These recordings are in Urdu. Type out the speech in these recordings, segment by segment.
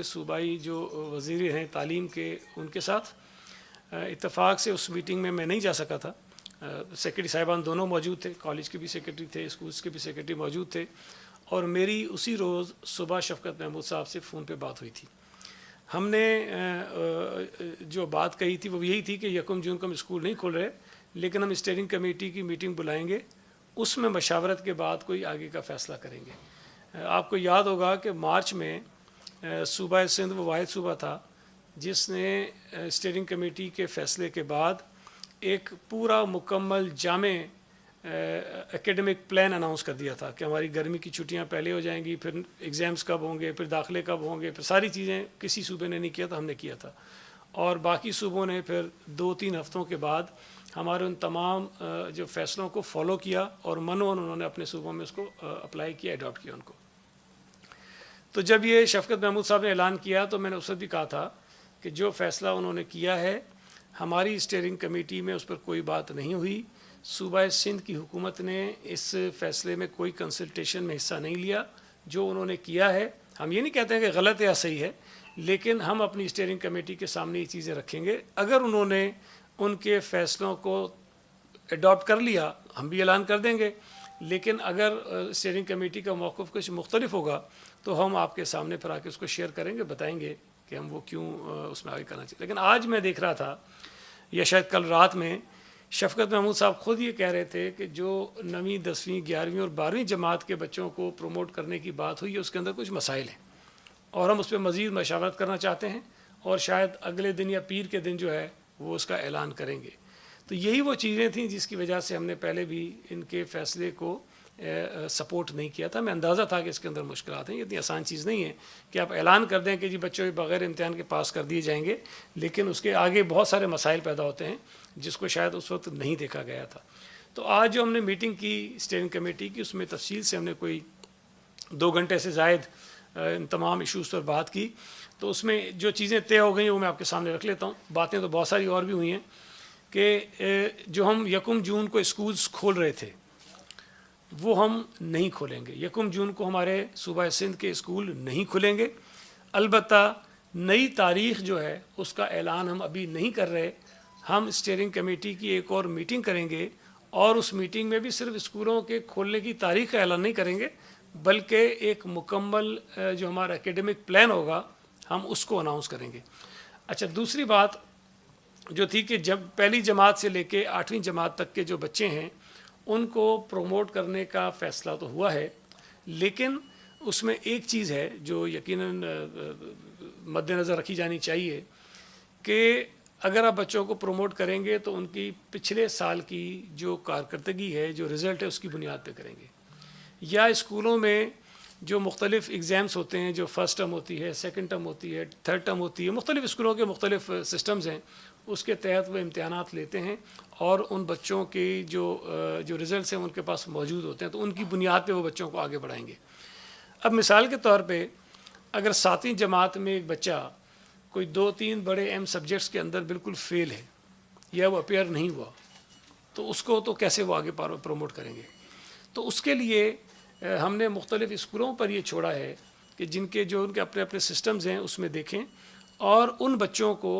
صوبائی جو وزیر ہیں تعلیم کے ان کے ساتھ اتفاق سے اس میٹنگ میں نہیں جا سکا تھا. سیکرٹری صاحبان دونوں موجود تھے, کالج کے بھی سیکرٹری تھے, اسکولس کے بھی سیکرٹری موجود تھے, اور میری اسی روز صبح شفقت محمود صاحب سے فون پہ بات ہوئی تھی. ہم نے جو بات کہی تھی وہ یہی تھی کہ 1 جون کو ہم اسکول نہیں کھول رہے, لیکن ہم اسٹیئرنگ کمیٹی کی میٹنگ بلائیں گے, اس میں مشاورت کے بعد کوئی آگے کا فیصلہ کریں گے. آپ کو یاد ہوگا کہ مارچ میں صوبہ سندھ وہ واحد صوبہ تھا جس نے اسٹیئرنگ کمیٹی کے فیصلے کے بعد ایک پورا مکمل جامع ایکیڈمک پلان اناؤنس کر دیا تھا کہ ہماری گرمی کی چھٹیاں پہلے ہو جائیں گی, پھر ایگزامس کب ہوں گے, پھر داخلے کب ہوں گے, پھر ساری چیزیں کسی صوبے نے نہیں کیا تھا, ہم نے کیا تھا. اور باقی صوبوں نے پھر 2-3 ہفتوں کے بعد ہمارے ان تمام جو فیصلوں کو فالو کیا اور منون انہوں نے اپنے صوبوں میں اس کو اپلائی کیا, اڈاپٹ کیا ان کو. تو جب یہ شفقت محمود صاحب نے اعلان کیا تو میں نے اس وقت بھی کہا تھا کہ جو فیصلہ انہوں نے کیا ہے ہماری اسٹیئرنگ کمیٹی میں اس پر کوئی بات نہیں ہوئی. صوبہ سندھ کی حکومت نے اس فیصلے میں کوئی کنسلٹیشن میں حصہ نہیں لیا. جو انہوں نے کیا ہے, ہم یہ نہیں کہتے ہیں کہ غلط ہے یا صحیح ہے, لیکن ہم اپنی اسٹیئرنگ کمیٹی کے سامنے یہ چیزیں رکھیں گے. اگر انہوں نے ان کے فیصلوں کو اڈاپٹ کر لیا ہم بھی اعلان کر دیں گے, لیکن اگر اسٹیئرنگ کمیٹی کا موقف کچھ مختلف ہوگا تو ہم آپ کے سامنے پھر آ کے اس کو شیئر کریں گے, بتائیں گے کہ ہم وہ کیوں اس میں آگے کرنا چاہیے. لیکن آج میں دیکھ رہا تھا یا شاید کل رات میں شفقت محمود صاحب خود یہ کہہ رہے تھے کہ جو 9ویں 10ویں 11ویں اور 12ویں جماعت کے بچوں کو پروموٹ کرنے کی بات ہوئی ہے اس کے اندر کچھ مسائل ہیں اور ہم اس پہ مزید مشاورت کرنا چاہتے ہیں, اور شاید اگلے دن یا پیر کے دن جو ہے وہ اس کا اعلان کریں گے. تو یہی وہ چیزیں تھیں جس کی وجہ سے ہم نے پہلے بھی ان کے فیصلے کو سپورٹ نہیں کیا تھا. میں اندازہ تھا کہ اس کے اندر مشکلات ہیں, یہ اتنی آسان چیز نہیں ہے کہ آپ اعلان کر دیں کہ جی بچوں بغیر امتحان کے پاس کر دیے جائیں گے, لیکن اس کے آگے بہت سارے مسائل پیدا ہوتے ہیں جس کو شاید اس وقت نہیں دیکھا گیا تھا. تو آج جو ہم نے میٹنگ کی اسٹیئرنگ کمیٹی کی اس میں تفصیل سے ہم نے کوئی 2 گھنٹے سے زائد ان تمام ایشوز پر بات کی. تو اس میں جو چیزیں طے ہو گئی ہیں وہ میں آپ کے سامنے رکھ لیتا ہوں. باتیں تو بہت ساری اور بھی ہوئی ہیں کہ جو ہم 1 جون کو اسکولز کھول رہے تھے وہ ہم نہیں کھولیں گے. 1 جون کو ہمارے صوبہ سندھ کے اسکول نہیں کھلیں گے. البتہ نئی تاریخ جو ہے اس کا اعلان ہم ابھی نہیں کر رہے. ہم اسٹیئرنگ کمیٹی کی ایک اور میٹنگ کریں گے اور اس میٹنگ میں بھی صرف اسکولوں کے کھولنے کی تاریخ کا اعلان نہیں کریں گے, بلکہ ایک مکمل جو ہمارا ایکیڈمک پلان ہوگا ہم اس کو اناؤنس کریں گے. اچھا, دوسری بات جو تھی کہ جب پہلی جماعت سے لے کے 8ویں جماعت تک کے جو بچے ہیں ان کو پروموٹ کرنے کا فیصلہ تو ہوا ہے, لیکن اس میں ایک چیز ہے جو یقیناً مد نظر رکھی جانی چاہیے کہ اگر آپ بچوں کو پروموٹ کریں گے تو ان کی پچھلے سال کی جو کارکردگی ہے, جو رزلٹ ہے, اس کی بنیاد پہ کریں گے. یا اسکولوں میں جو مختلف ایگزامس ہوتے ہیں, جو فرسٹ ٹرم ہوتی ہے, سیکنڈ ٹرم ہوتی ہے, تھرڈ ٹرم ہوتی ہے, مختلف اسکولوں کے مختلف سسٹمز ہیں, اس کے تحت وہ امتحانات لیتے ہیں اور ان بچوں کے جو رزلٹس ہیں ان کے پاس موجود ہوتے ہیں, تو ان کی بنیاد پہ وہ بچوں کو آگے بڑھائیں گے. اب مثال کے طور پہ اگر 7ویں جماعت میں ایک بچہ کوئی 2-3 بڑے اہم سبجیکٹس کے اندر بالکل فیل ہے یا وہ اپیئر نہیں ہوا, تو اس کو تو کیسے وہ آگے پروموٹ کریں گے. تو اس کے لیے ہم نے مختلف اسکولوں پر یہ چھوڑا ہے کہ جن کے جو ان کے اپنے اپنے سسٹمز ہیں اس میں دیکھیں, اور ان بچوں کو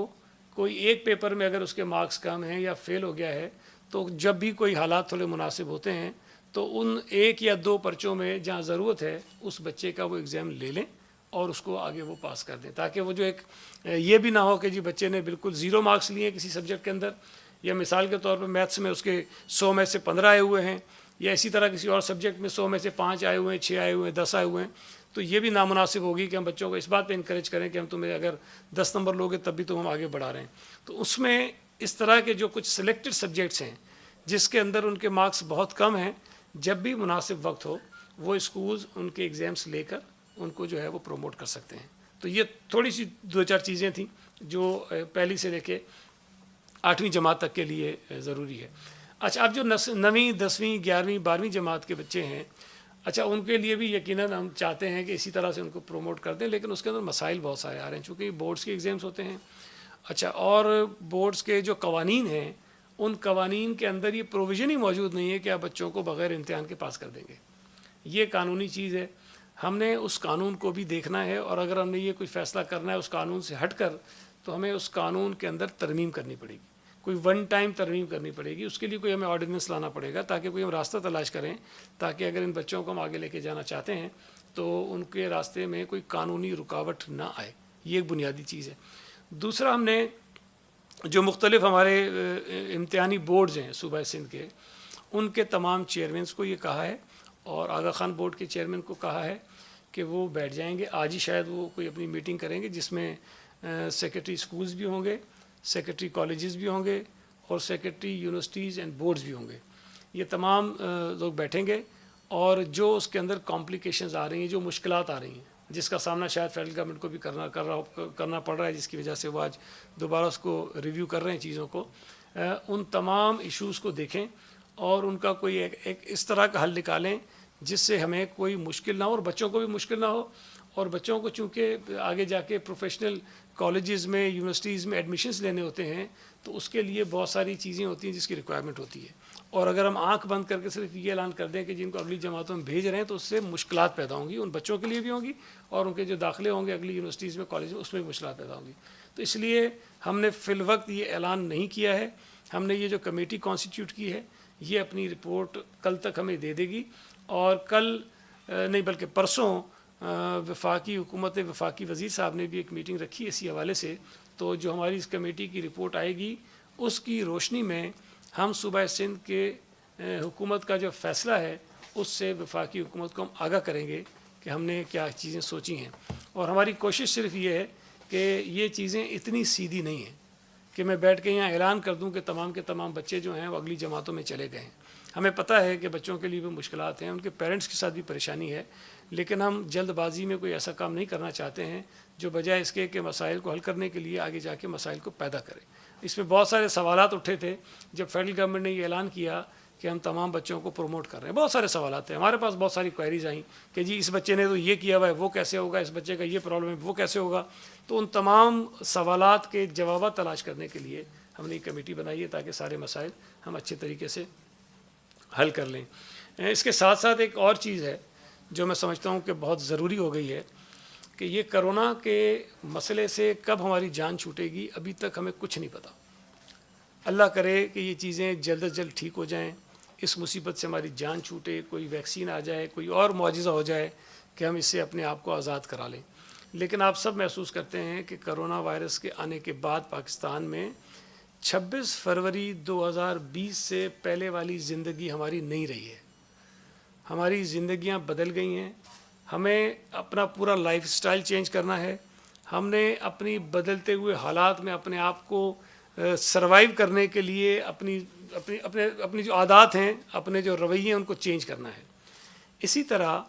کوئی ایک پیپر میں اگر اس کے مارکس کم ہیں یا فیل ہو گیا ہے تو جب بھی کوئی حالات تھوڑے مناسب ہوتے ہیں تو ان 1 یا 2 پرچوں میں جہاں ضرورت ہے اس بچے کا وہ ایگزام لے لیں اور اس کو آگے وہ پاس کر دیں, تاکہ وہ جو ایک یہ بھی نہ ہو کہ جی بچے نے بالکل 0 مارکس لیے کسی سبجیکٹ کے اندر, یا مثال کے طور پر میتھس میں اس کے 100 میں سے 15 آئے ہوئے ہیں, یا اسی طرح کسی اور سبجیکٹ میں 100 میں سے 5 آئے ہوئے ہیں, 6 آئے ہوئے ہیں, 10 آئے ہوئے ہیں. تو یہ بھی نامناسب ہوگی کہ ہم بچوں کو اس بات پہ انکریج کریں کہ ہم تمہیں اگر 10 نمبر لوگے تب بھی تو ہم آگے بڑھا رہے ہیں. تو اس میں اس طرح کے جو کچھ سلیکٹڈ سبجیکٹس ہیں جس کے اندر ان کے مارکس بہت کم ہیں, جب بھی مناسب وقت ہو وہ اسکولز ان کے ایگزامس لے کر ان کو جو ہے وہ پروموٹ کر سکتے ہیں. تو یہ تھوڑی سی 2-4 چیزیں تھیں جو پہلی سے لے کے 8ویں جماعت تک کے لیے ضروری ہے. اچھا, اب جو 9ویں 10ویں 11ویں 12ویں جماعت کے بچے ہیں, اچھا ان کے لیے بھی یقیناً ہم چاہتے ہیں کہ اسی طرح سے ان کو پروموٹ کر دیں, لیکن اس کے اندر مسائل بہت سارے آ رہے ہیں چونکہ بورڈز کے ایگزامس ہوتے ہیں. اچھا, اور بورڈز کے جو قوانین ہیں ان قوانین کے اندر یہ پروویژن ہی موجود نہیں ہے کہ آپ بچوں کو بغیر امتحان کے پاس کر دیں گے. یہ قانونی چیز ہے. ہم نے اس قانون کو بھی دیکھنا ہے، اور اگر ہم نے یہ کوئی فیصلہ کرنا ہے اس قانون سے ہٹ کر، تو ہمیں اس قانون کے اندر ترمیم کرنی پڑے گی، کوئی ون ٹائم ترمیم کرنی پڑے گی. اس کے لیے کوئی ہمیں آرڈیننس لانا پڑے گا، تاکہ کوئی ہم راستہ تلاش کریں، تاکہ اگر ان بچوں کو ہم آگے لے کے جانا چاہتے ہیں تو ان کے راستے میں کوئی قانونی رکاوٹ نہ آئے. یہ ایک بنیادی چیز ہے. دوسرا، ہم نے جو مختلف ہمارے امتحانی بورڈز ہیں صوبہ سندھ کے، ان کے تمام چیئرمینس کو یہ کہا ہے، اور آغا خان بورڈ کے چیئرمین کو کہا ہے کہ وہ بیٹھ جائیں گے. آج ہی شاید وہ کوئی اپنی میٹنگ کریں گے، جس میں سیکرٹری اسکولز بھی ہوں گے، سیکرٹری کالجز بھی ہوں گے، اور سیکرٹری یونیورسٹیز اینڈ بورڈز بھی ہوں گے. یہ تمام لوگ بیٹھیں گے، اور جو اس کے اندر کمپلیکیشنز آ رہی ہیں، جو مشکلات آ رہی ہیں، جس کا سامنا شاید فیڈرل گورنمنٹ کو بھی کرنا پڑ رہا ہے، جس کی وجہ سے وہ آج دوبارہ اس کو ریویو کر رہے ہیں چیزوں کو، ان تمام ایشوز کو دیکھیں اور ان کا کوئی ایک اس طرح کا حل نکالیں جس سے ہمیں کوئی مشکل نہ ہو اور بچوں کو بھی مشکل نہ ہو. اور بچوں کو چونکہ آگے جا کے پروفیشنل کالجز میں، یونیورسٹیز میں ایڈمیشنز لینے ہوتے ہیں، تو اس کے لیے بہت ساری چیزیں ہوتی ہیں جس کی ریکوائرمنٹ ہوتی ہے. اور اگر ہم آنکھ بند کر کے صرف یہ اعلان کر دیں کہ جن کو اگلی جماعتوں میں بھیج رہے ہیں، تو اس سے مشکلات پیدا ہوں گی، ان بچوں کے لیے بھی ہوں گی، اور ان کے جو داخلے ہوں گے اگلی یونیورسٹیز میں، کالج میں، اس میں بھی مشکلات پیدا ہوں گی. تو اس لیے ہم نے فی الوقت یہ اعلان نہیں کیا ہے. ہم نے یہ جو کمیٹی کانسٹیٹیوٹ کی ہے، یہ اپنی رپورٹ کل تک ہمیں دے دے گی، اور کل نہیں بلکہ پرسوں وفاقی حکومت، وفاقی وزیر صاحب نے بھی ایک میٹنگ رکھی اسی حوالے سے. تو جو ہماری اس کمیٹی کی رپورٹ آئے گی، اس کی روشنی میں ہم صوبہ سندھ کے حکومت کا جو فیصلہ ہے، اس سے وفاقی حکومت کو ہم آگاہ کریں گے کہ ہم نے کیا چیزیں سوچی ہیں. اور ہماری کوشش صرف یہ ہے کہ یہ چیزیں اتنی سیدھی نہیں ہیں کہ میں بیٹھ کے یہاں اعلان کر دوں کہ تمام کے تمام بچے جو ہیں وہ اگلی جماعتوں میں چلے گئے ہیں. ہمیں پتہ ہے کہ بچوں کے لیے بھی مشکلات ہیں، ان کے پیرنٹس کے ساتھ بھی پریشانی ہے، لیکن ہم جلد بازی میں کوئی ایسا کام نہیں کرنا چاہتے ہیں جو بجائے اس کے کہ مسائل کو حل کرنے کے لیے آگے جا کے مسائل کو پیدا کرے. اس میں بہت سارے سوالات اٹھے تھے جب فیڈرل گورنمنٹ نے یہ اعلان کیا کہ ہم تمام بچوں کو پروموٹ کر رہے ہیں. بہت سارے سوالات ہیں، ہمارے پاس بہت ساری کوئریز آئیں کہ جی اس بچے نے تو یہ کیا ہوا ہے، وہ کیسے ہوگا، اس بچے کا یہ پرابلم ہے، وہ کیسے ہوگا. تو ان تمام سوالات کے جوابات تلاش کرنے کے لیے ہم نے ایک کمیٹی بنائی ہے، تاکہ سارے مسائل ہم اچھے طریقے سے حل کر لیں. اس کے ساتھ ساتھ ایک اور چیز ہے جو میں سمجھتا ہوں کہ بہت ضروری ہو گئی ہے، کہ یہ کرونا کے مسئلے سے کب ہماری جان چھوٹے گی، ابھی تک ہمیں کچھ نہیں پتہ. اللہ کرے کہ یہ چیزیں جلد از جلد ٹھیک ہو جائیں، اس مصیبت سے ہماری جان چھوٹے، کوئی ویکسین آ جائے، کوئی اور معجزہ ہو جائے کہ ہم اس سے اپنے آپ کو آزاد کرا لیں. لیکن آپ سب محسوس کرتے ہیں کہ کرونا وائرس کے آنے کے بعد پاکستان میں 26 فروری 2020 سے پہلے والی زندگی ہماری نہیں رہی ہے. ہماری زندگیاں بدل گئی ہیں. ہمیں اپنا پورا لائف سٹائل چینج کرنا ہے. ہم نے اپنی بدلتے ہوئے حالات میں اپنے آپ کو سروائیو کرنے کے لیے اپنی جو عادات ہیں، اپنے جو رویے ہیں، ان کو چینج کرنا ہے. اسی طرح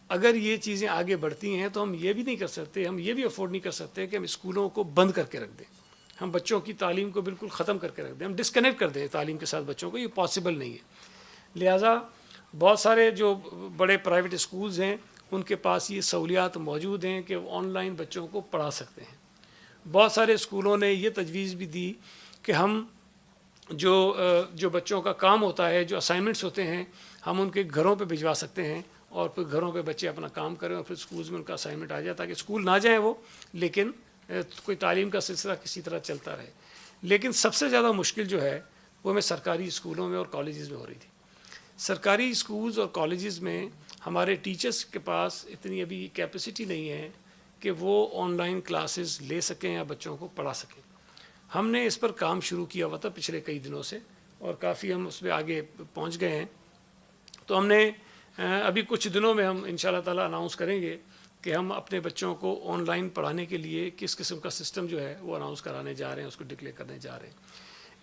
اگر یہ چیزیں آگے بڑھتی ہیں تو ہم یہ بھی نہیں کر سکتے، ہم یہ بھی افورڈ نہیں کر سکتے کہ ہم اسکولوں کو بند کر کے رکھ دیں، ہم بچوں کی تعلیم کو بالکل ختم کر کے رکھ دیں، ہم ڈسکنیکٹ کر دیں تعلیم کے ساتھ بچوں کو. یہ پاسبل نہیں ہے. لہٰذا بہت سارے جو بڑے پرائیویٹ اسکولز ہیں، ان کے پاس یہ سہولیات موجود ہیں کہ وہ آن لائن بچوں کو پڑھا سکتے ہیں. بہت سارے اسکولوں نے یہ تجویز بھی دی کہ ہم جو بچوں کا کام ہوتا ہے، جو اسائنمنٹس ہوتے ہیں، ہم ان کے گھروں پہ بھجوا سکتے ہیں، اور پھر گھروں پہ بچے اپنا کام کریں، اور پھر اسکولز میں ان کا اسائنمنٹ آ جائے، تاکہ اسکول نہ جائیں وہ، لیکن کوئی تعلیم کا سلسلہ کسی طرح چلتا رہے. لیکن سب سے زیادہ مشکل جو ہے وہ ہمیں سرکاری اسکولوں میں اور کالجز میں ہو رہی تھی. سرکاری اسکولز اور کالجز میں ہمارے ٹیچرز کے پاس اتنی ابھی کیپیسٹی نہیں ہے کہ وہ آن لائن کلاسز لے سکیں یا بچوں کو پڑھا سکیں. ہم نے اس پر کام شروع کیا ہوا تھا پچھلے کئی دنوں سے، اور کافی ہم اس میں آگے پہنچ گئے ہیں. تو ہم نے ابھی کچھ دنوں میں ہم انشاءاللہ تعالیٰ اناؤنس کریں گے کہ ہم اپنے بچوں کو آن لائن پڑھانے کے لیے کس قسم کا سسٹم جو ہے وہ اناؤنس کرانے جا رہے ہیں، اس کو ڈکلیئر کرنے جا رہے ہیں.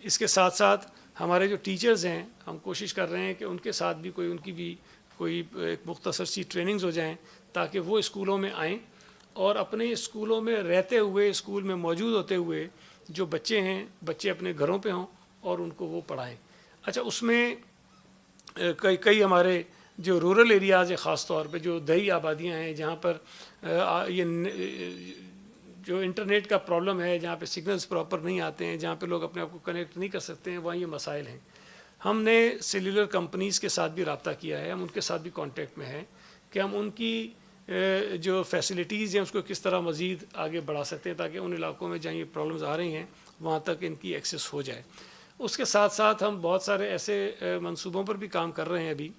اس کے ساتھ ساتھ ہمارے جو ٹیچرز ہیں، ہم کوشش کر رہے ہیں کہ ان کے ساتھ بھی ان کی بھی کوئی ایک مختصر سی ٹریننگز ہو جائیں، تاکہ وہ اسکولوں میں آئیں اور اپنے اسکولوں میں رہتے ہوئے، اسکول میں موجود ہوتے ہوئے جو بچے ہیں، بچے اپنے گھروں پہ ہوں اور ان کو وہ پڑھائیں. اچھا، اس میں کئی ہمارے جو رورل ایریاز ہیں، خاص طور پہ جو دیہی آبادیاں ہیں، جہاں پر یہ جو انٹرنیٹ کا پرابلم ہے، جہاں پہ سگنلز پراپر نہیں آتے ہیں، جہاں پہ لوگ اپنے آپ کو کنیکٹ نہیں کر سکتے ہیں، وہاں یہ مسائل ہیں. ہم نے سیلولر کمپنیز کے ساتھ بھی رابطہ کیا ہے، ہم ان کے ساتھ بھی کانٹیکٹ میں ہیں کہ ہم ان کی جو فیسلٹیز ہیں اس کو کس طرح مزید آگے بڑھا سکتے ہیں تاکہ ان علاقوں میں جہاں یہ پرابلمز آ رہی ہیں وہاں تک ان کی ایکسیس ہو جائے. اس کے ساتھ ساتھ ہم بہت سارے ایسے منصوبوں پر بھی کام کر رہے ہیں ابھی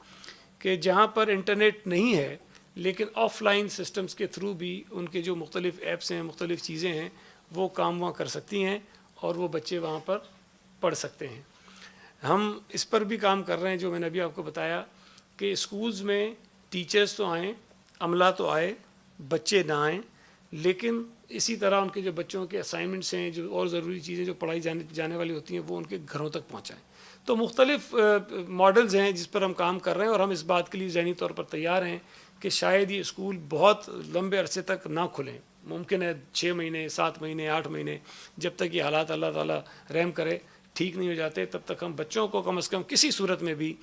کہ جہاں پر انٹرنیٹ نہیں ہے لیکن آف لائن سسٹمز کے تھرو بھی ان کے جو مختلف ایپس ہیں, مختلف چیزیں ہیں, وہ کام وہاں کر سکتی ہیں اور وہ بچے وہاں پر پڑھ سکتے ہیں. ہم اس پر بھی کام کر رہے ہیں جو میں نے ابھی آپ کو بتایا کہ اسکولز میں ٹیچرز تو آئیں, عملہ تو آئے, بچے نہ آئیں, لیکن اسی طرح ان کے جو بچوں کے اسائنمنٹس ہیں, جو اور ضروری چیزیں جو پڑھائی جانے والی ہوتی ہیں, وہ ان کے گھروں تک پہنچائیں. تو مختلف ماڈلز ہیں جس پر ہم کام کر رہے ہیں اور ہم اس بات کے لیے ذہنی طور پر تیار ہیں کہ شاید یہ اسکول بہت لمبے عرصے تک نہ کھلیں. ممکن ہے 6 مہینے, 7 مہینے, 8 مہینے, جب تک یہ حالات اللہ تعالیٰ رحم کرے ٹھیک نہیں ہو جاتے تب تک ہم بچوں کو کم از کم کسی صورت میں بھی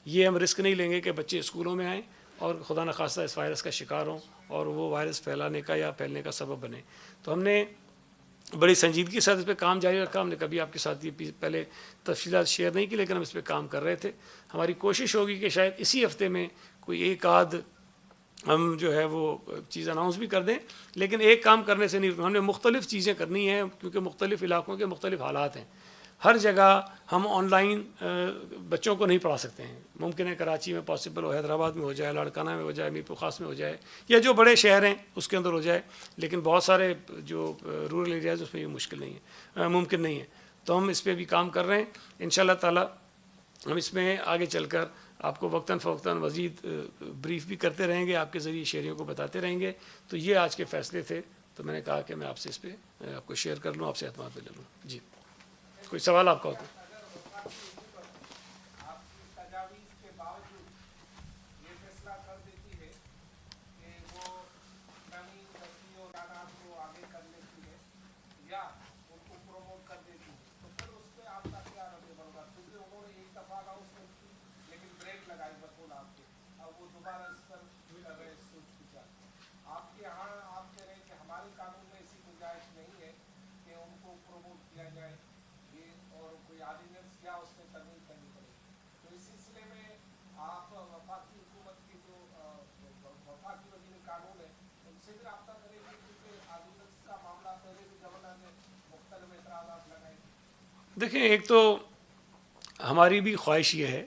یہ ہم رسک نہیں لیں گے کہ بچے اسکولوں میں آئیں اور خدا نخواستہ اس وائرس کا شکار ہوں اور وہ وائرس پھیلانے کا یا پھیلنے کا سبب بنے. تو ہم نے بڑی سنجیدگی کے ساتھ اس پہ کام جاری رکھا. ہم نے کبھی آپ کے ساتھ یہ پہلے تفصیلات شیئر نہیں کی لیکن ہم اس پہ کام کر رہے تھے. ہماری کوشش ہوگی کہ شاید اسی ہفتے میں کوئی ایک آدھ ہم جو ہے وہ چیز اناؤنس بھی کر دیں, لیکن ایک کام کرنے سے نہیں, ہم نے مختلف چیزیں کرنی ہیں کیونکہ مختلف علاقوں کے مختلف حالات ہیں. ہر جگہ ہم آن لائن بچوں کو نہیں پڑھا سکتے ہیں. ممکن ہے کراچی میں پاسبل ہو, حیدرآباد میں ہو جائے, لاڑکانہ میں ہو جائے, میرپور خاص میں ہو جائے, یا جو بڑے شہر ہیں اس کے اندر ہو جائے, لیکن بہت سارے جو رورل ایریاز اس میں یہ مشکل نہیں ہے, ممکن نہیں ہے. تو ہم اس پہ بھی کام کر رہے ہیں. انشاءاللہ تعالی ہم اس میں آگے چل کر آپ کو وقتاً فوقتاً مزید بریف بھی کرتے رہیں گے, آپ کے ذریعے شہریوں کو بتاتے رہیں گے. تو یہ آج کے فیصلے تھے, تو میں نے کہا کہ میں آپ سے اس پہ آپ کو شیئر کر لوں, آپ سے اعتماد پہ لے لوں. جی کوئی سوال آپ کا ہوتا ہے؟ دیکھیں, ایک تو ہماری بھی خواہش یہ ہے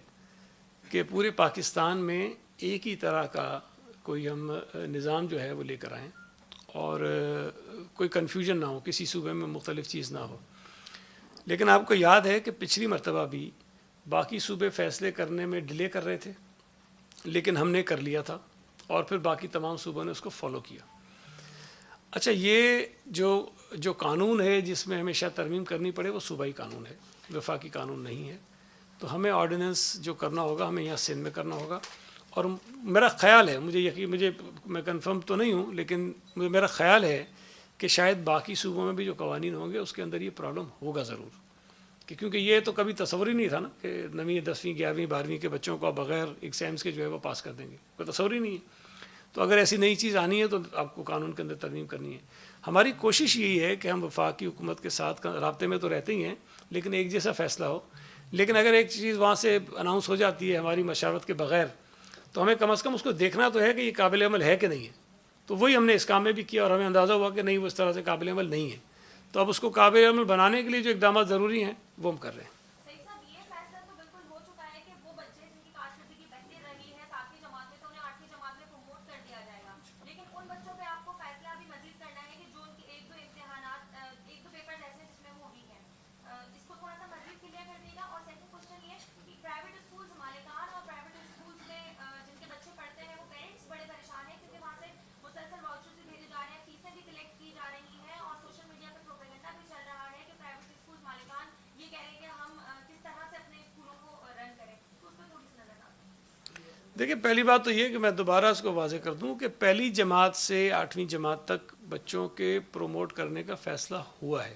کہ پورے پاکستان میں ایک ہی طرح کا کوئی ہم نظام جو ہے وہ لے کر آئیں اور کوئی کنفیوژن نہ ہو, کسی صوبے میں مختلف چیز نہ ہو. لیکن آپ کو یاد ہے کہ پچھلی مرتبہ بھی باقی صوبے فیصلے کرنے میں ڈیلے کر رہے تھے, لیکن ہم نے کر لیا تھا اور پھر باقی تمام صوبوں نے اس کو فالو کیا. اچھا, یہ جو قانون ہے جس میں ہمیشہ ترمیم کرنی پڑے وہ صوبائی قانون ہے, وفاقی قانون نہیں ہے. تو ہمیں آرڈیننس جو کرنا ہوگا ہمیں یہاں سندھ میں کرنا ہوگا. اور میرا خیال ہے, میں کنفرم تو نہیں ہوں, لیکن میرا خیال ہے کہ شاید باقی صوبوں میں بھی جو قوانین ہوں گے اس کے اندر یہ پرابلم ہوگا ضرور, کیونکہ یہ تو کبھی تصور ہی نہیں تھا نا کہ 9ویں 10ویں 11ویں 12ویں کے بچوں کو بغیر ایگزامس کے جو ہے وہ پاس کر دیں گے, کوئی تصور ہی نہیں ہے. تو اگر ایسی نئی چیز آنی ہے تو آپ کو قانون کے اندر ترمیم کرنی ہے. ہماری کوشش یہی ہے کہ ہم وفاقی حکومت کے ساتھ رابطے میں تو رہتے ہی ہیں, لیکن ایک جیسا فیصلہ ہو. لیکن اگر ایک چیز وہاں سے اناؤنس ہو جاتی ہے ہماری مشاورت کے بغیر, تو ہمیں کم از کم اس کو دیکھنا تو ہے کہ یہ قابل عمل ہے کہ نہیں ہے. تو وہی ہم نے اس کام میں بھی کیا اور ہمیں اندازہ ہوا کہ نہیں, وہ اس طرح سے قابل عمل نہیں ہے. تو اب اس کو قابل عمل بنانے کے لیے جو اقدامات ضروری ہیں وہ ہم کر رہے ہیں. دیکھیں, پہلی بات تو یہ کہ میں دوبارہ اس کو واضح کر دوں کہ پہلی جماعت سے 8ویں جماعت تک بچوں کے پروموٹ کرنے کا فیصلہ ہوا ہے.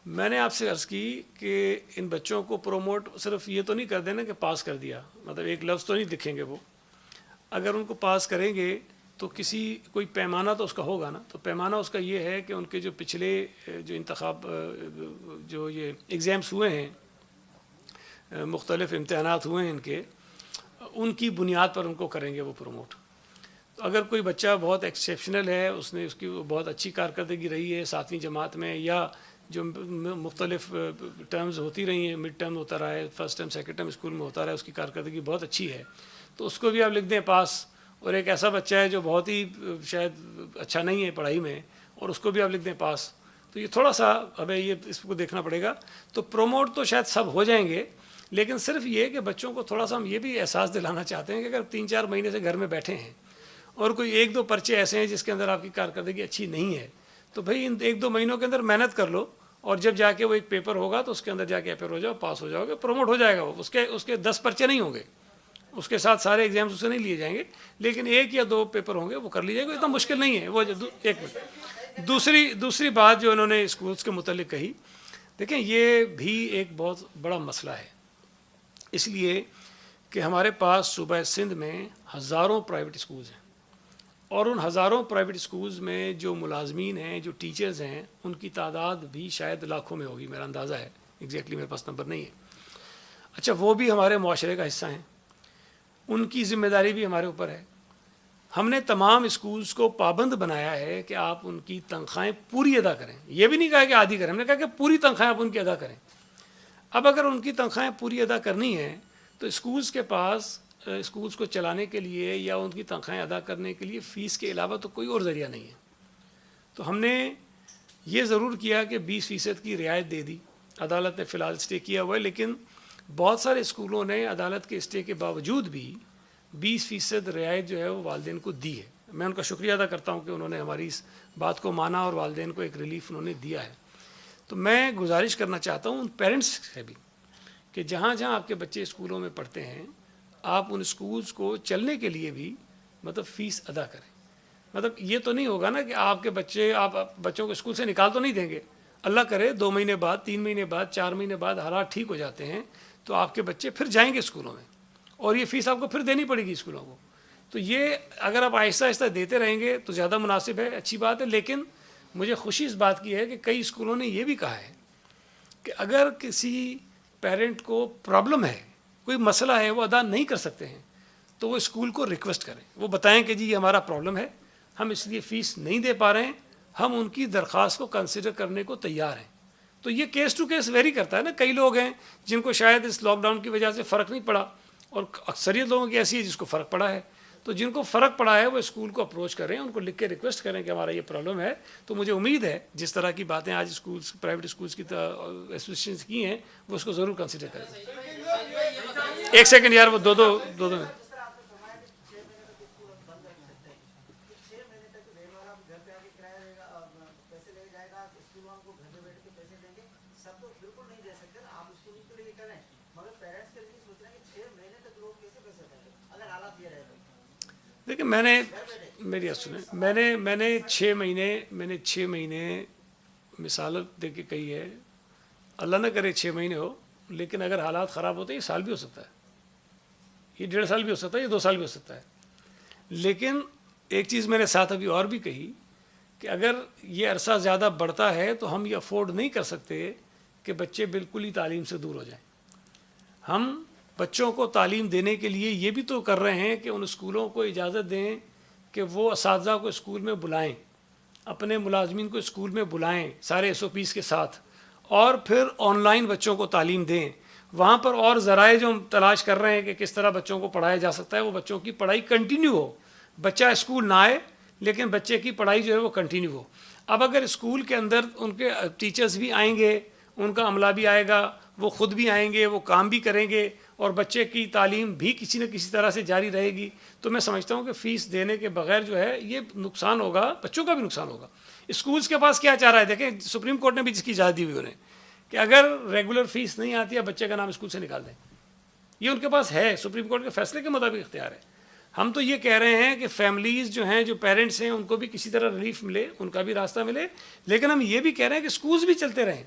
میں نے آپ سے عرض کی کہ ان بچوں کو پروموٹ صرف یہ تو نہیں کر دینا کہ پاس کر دیا, مطلب ایک لفظ تو نہیں دکھیں گے وہ. اگر ان کو پاس کریں گے تو کوئی پیمانہ تو اس کا ہوگا نا. تو پیمانہ اس کا یہ ہے کہ ان کے جو پچھلے جو انتخاب جو یہ ایگزامس ہوئے ہیں, مختلف امتحانات ہوئے ہیں ان کی بنیاد پر ان کو کریں گے وہ پروموٹ. تو اگر کوئی بچہ بہت ایکسیپشنل ہے، اس نے اس کی بہت اچھی کارکردگی رہی ہے 7ویں جماعت میں، یا جو مختلف ٹرمز ہوتی رہی ہیں، مڈ ٹرم ہوتا رہا ہے، first term second term school میں ہوتا رہا ہے، اس کی کارکردگی بہت اچھی ہے، تو اس کو بھی آپ لکھ دیں پاس. اور ایک ایسا بچہ ہے جو بہت ہی شاید اچھا نہیں ہے پڑھائی میں، اور اس کو بھی آپ لکھ دیں پاس. تو یہ تھوڑا سا ہمیں یہ اس کو دیکھنا پڑے گا. تو پروموٹ تو شاید سب ہو جائیں گے، لیکن صرف یہ کہ بچوں کو تھوڑا سا ہم یہ بھی احساس دلانا چاہتے ہیں کہ اگر 3-4 مہینے سے گھر میں بیٹھے ہیں اور کوئی 1-2 پرچے ایسے ہیں جس کے اندر آپ کی کارکردگی اچھی نہیں ہے، تو بھائی ان 1-2 مہینوں کے اندر محنت کر لو، اور جب جا کے وہ ایک پیپر ہوگا تو اس کے اندر جا کے اپیئر ہو جاؤ، پاس ہو جاؤ گے، پروموٹ ہو جائے گا. وہ اس کے 10 پرچے نہیں ہوں گے، اس کے ساتھ سارے ایگزامس اسے نہیں لیے جائیں گے، لیکن 1 یا 2 پیپر ہوں گے، وہ کر لیجیے گا. اتنا مشکل نہیں ہے وہ. ایک منٹ. دوسری بات جو انہوں نے اسکولس کے متعلق کہی، دیکھیں یہ بھی ایک بہت بڑا مسئلہ ہے، اس لیے کہ ہمارے پاس صوبہ سندھ میں ہزاروں پرائیویٹ اسکولز ہیں، اور ان ہزاروں پرائیویٹ اسکولز میں جو ملازمین ہیں، جو ٹیچرز ہیں، ان کی تعداد بھی شاید لاکھوں میں ہوگی، میرا اندازہ ہے، ایگزیکٹلی میرے پاس نمبر نہیں ہے. اچھا، وہ بھی ہمارے معاشرے کا حصہ ہیں، ان کی ذمہ داری بھی ہمارے اوپر ہے. ہم نے تمام اسکولز کو پابند بنایا ہے کہ آپ ان کی تنخواہیں پوری ادا کریں. یہ بھی نہیں کہا کہ آدھی کریں، ہم نے کہا کہ پوری تنخواہیں آپ ان کی ادا کریں. اب اگر ان کی تنخواہیں پوری ادا کرنی ہیں تو اسکولز کے پاس اسکولز کو چلانے کے لیے یا ان کی تنخواہیں ادا کرنے کے لیے فیس کے علاوہ تو کوئی اور ذریعہ نہیں ہے. تو ہم نے یہ ضرور کیا کہ 20% کی رعایت دے دی. عدالت نے فی الحال اسٹے کیا ہوا ہے، لیکن بہت سارے اسکولوں نے عدالت کے اسٹے کے باوجود بھی 20% رعایت جو ہے وہ والدین کو دی ہے. میں ان کا شکریہ ادا کرتا ہوں کہ انہوں نے ہماری اس بات کو مانا اور والدین کو ایک ریلیف انہوں نے دیا ہے. تو میں گزارش کرنا چاہتا ہوں ان پیرنٹس سے بھی کہ جہاں جہاں آپ کے بچے اسکولوں میں پڑھتے ہیں، آپ ان اسکولز کو چلنے کے لیے بھی مطلب فیس ادا کریں. مطلب یہ تو نہیں ہوگا نا کہ آپ کے بچوں کو اسکول سے نکال تو نہیں دیں گے. اللہ کرے 2 مہینے بعد، 3 مہینے بعد، 4 مہینے بعد حالات ٹھیک ہو جاتے ہیں تو آپ کے بچے پھر جائیں گے اسکولوں میں، اور یہ فیس آپ کو پھر دینی پڑے گی اسکولوں کو. تو یہ اگر آپ آہستہ آہستہ دیتے رہیں گے تو زیادہ مناسب ہے، اچھی بات ہے. لیکن مجھے خوشی اس بات کی ہے کہ کئی اسکولوں نے یہ بھی کہا ہے کہ اگر کسی پیرنٹ کو پرابلم ہے، کوئی مسئلہ ہے، وہ ادا نہیں کر سکتے ہیں، تو وہ اسکول کو ریکویسٹ کریں، وہ بتائیں کہ جی یہ ہمارا پرابلم ہے، ہم اس لیے فیس نہیں دے پا رہے ہیں، ہم ان کی درخواست کو کنسیڈر کرنے کو تیار ہیں. تو یہ کیس ٹو کیس ویری کرتا ہے نا. کئی لوگ ہیں جن کو شاید اس لاک ڈاؤن کی وجہ سے فرق نہیں پڑا، اور اکثریت لوگوں کی ایسی ہے جس کو فرق پڑا ہے. تو جن کو فرق پڑا ہے وہ اسکول کو اپروچ کریں، ان کو لکھ کے ریکویسٹ کریں کہ ہمارا یہ پرابلم ہے. تو مجھے امید ہے جس طرح کی باتیں آج اسکولس، پرائیویٹ اسکولس کی ایسوسیشنز کی ہیں، وہ اس کو ضرور کنسیڈر کریں. ایک سیکنڈ یار، وہ دو منٹ. دیکھیں میری بات سنیں، میں نے 6 مہینے مثال دے کے کہی ہے. اللہ نہ کرے 6 مہینے ہو، لیکن اگر حالات خراب ہوتے ہیں یہ سال بھی ہو سکتا ہے، یہ 1.5 سال بھی ہو سکتا ہے، یہ 2 سال بھی ہو سکتا ہے. لیکن ایک چیز میں نے ساتھ ابھی اور بھی کہی کہ اگر یہ عرصہ زیادہ بڑھتا ہے تو ہم یہ افورڈ نہیں کر سکتے کہ بچے بالکل ہی تعلیم سے دور ہو جائیں. ہم بچوں کو تعلیم دینے کے لیے یہ بھی تو کر رہے ہیں کہ ان اسکولوں کو اجازت دیں کہ وہ اساتذہ کو اسکول میں بلائیں، اپنے ملازمین کو اسکول میں بلائیں سارے SOPs کے ساتھ، اور پھر آن لائن بچوں کو تعلیم دیں. وہاں پر اور ذرائع جو ہم تلاش کر رہے ہیں کہ کس طرح بچوں کو پڑھایا جا سکتا ہے، وہ بچوں کی پڑھائی کنٹینیو ہو. بچہ اسکول نہ آئے لیکن بچے کی پڑھائی جو ہے وہ کنٹینیو ہو. اب اگر اسکول کے اندر ان کے ٹیچرز بھی آئیں گے، ان کا عملہ بھی آئے گا، وہ خود بھی آئیں گے، وہ کام بھی کریں گے، اور بچے کی تعلیم بھی کسی نہ کسی طرح سے جاری رہے گی، تو میں سمجھتا ہوں کہ فیس دینے کے بغیر جو ہے یہ نقصان ہوگا، بچوں کا بھی نقصان ہوگا. اسکولز کے پاس کیا چاہ رہا ہے؟ دیکھیں سپریم کورٹ نے بھی جس کی اجازت دی ہوئی انہیں کہ اگر ریگولر فیس نہیں آتی ہے بچے کا نام اسکول سے نکال دیں. یہ ان کے پاس ہے، سپریم کورٹ کے فیصلے کے مطابق اختیار ہے. ہم تو یہ کہہ رہے ہیں کہ فیملیز جو ہیں، جو پیرنٹس ہیں، ان کو بھی کسی طرح ریلیف ملے، ان کا بھی راستہ ملے. لیکن ہم یہ بھی کہہ رہے ہیں کہ اسکولز بھی چلتے رہیں.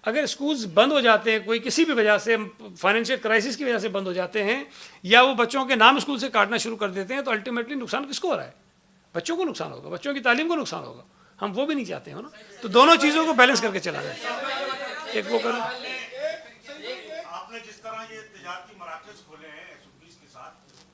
اگر اسکولز بند ہو جاتے ہیں کوئی کسی بھی وجہ سے، فائنینشیل کرائسس کی وجہ سے بند ہو جاتے ہیں، یا وہ بچوں کے نام اسکول سے کاٹنا شروع کر دیتے ہیں، تو الٹیمیٹلی نقصان کس کو ہو رہا ہے؟ بچوں کو نقصان ہوگا، بچوں کی تعلیم کو نقصان ہوگا. ہم وہ بھی نہیں چاہتے ہیں نا. تو دونوں چیزوں کو بیلنس کر کے چلانا ہے. ایک وہ کر آپ نے جس طرح یہ تجارتی مراکز کھولے ہیں SOPs کے ساتھ،